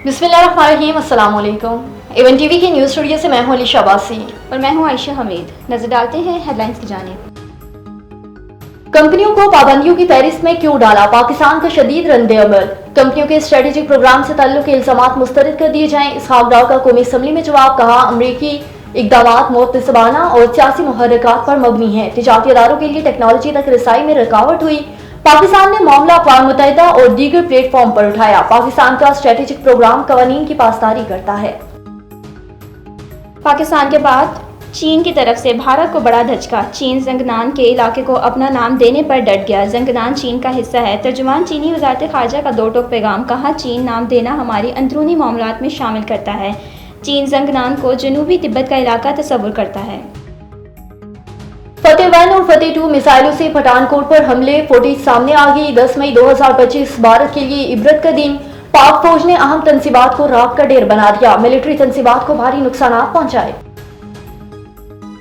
बिस्मिल्लाहिर्रहमानिर्रहीम, अस्सलाम वालेकुम। एवन टीवी के न्यूज़ स्टूडियो से मैं हूं अलीशा अब्बासी और मैं हूं आयशा हमीद। नजर डालते हैं हेडलाइंस की जानिब। कंपनियों को पाबंदियों की फहरिस्त में क्यों डाला, पाकिस्तान का शदीद रद्द-ए-अमल। कंपनियों के स्ट्रेटेजिक प्रोग्राम से ताल्लुक के इल्जामात मुस्तरद कर दिए जाएं। इसहाक डार का कौमी असम्बली में जवाब, कहा अमरीकी इक़दामात मोतसबाना और सियासी मुहर्रिकात पर मबनी है। तिजारती इदारों के लिए टेक्नोलॉजी तक रसाई में रुकावट हुई। पाकिस्तान ने मामला अक़वाम मुत्तहिदा और दीगर प्लेटफॉर्म पर उठाया। पाकिस्तान का स्ट्रेटेजिक प्रोग्राम कवानीन की पासदारी करता है। पाकिस्तान के बाद चीन की तरफ से भारत को बड़ा धचका। चीन जंगनान के इलाके को अपना नाम देने पर डट गया। जंगनान चीन का हिस्सा है। तर्जुमान चीनी वज़ारत ख़ारजा का दो टोक पैगाम, कहा चीन नाम देना हमारी अंदरूनी मामलात में शामिल करता है। चीन जंगनान को जनूबी तिब्बत का इलाका तस्वुर करता है। फतेह 1 और फतेह 2 मिसाइलों से पठानकोट पर हमले, फुटेज सामने आ गई। 10 मई 2025 भारत के लिए इबरत का दिन। पाक फौज ने अहम तंसीबात को राख का ढेर बना दिया। मिलिट्री तंसीबात को भारी नुकसान पहुंचाए।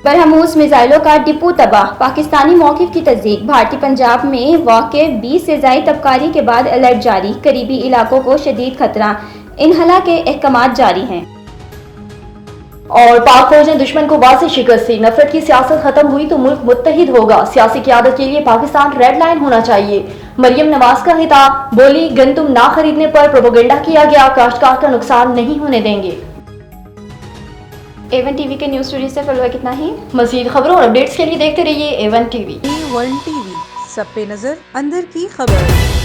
बरहमूस मिसाइलों का डिपो तबाह, पाकिस्तानी मौक़िफ़ की तस्दीक। भारतीय पंजाब में वाक़े 20 से ज़ायद तबकारी के बाद अलर्ट जारी। करीबी इलाकों को शदीद खतरा, इनहला के अहकामात जारी हैं। और पाक फौज ने दुश्मन को वाज़ेह शिकस्त दी। नफरत की सियासत खत्म हुई तो मुल्क मुत्तहिद होगा। सियासी क़यादत के लिए पाकिस्तान रेड लाइन होना चाहिए। मरियम नवाज का खिताब, बोली गंदम ना खरीदने पर प्रोपेगेंडा किया गया, काश्तकार का नुकसान नहीं होने देंगे। एवन टीवी के न्यूज़ स्टूडियो से फिलहाल कितना ही। मज़ीद खबरों और अपडेट्स के लिए देखते रहिए एवन टीवी। A1 TV, सब पे नजर, अंदर की खबर।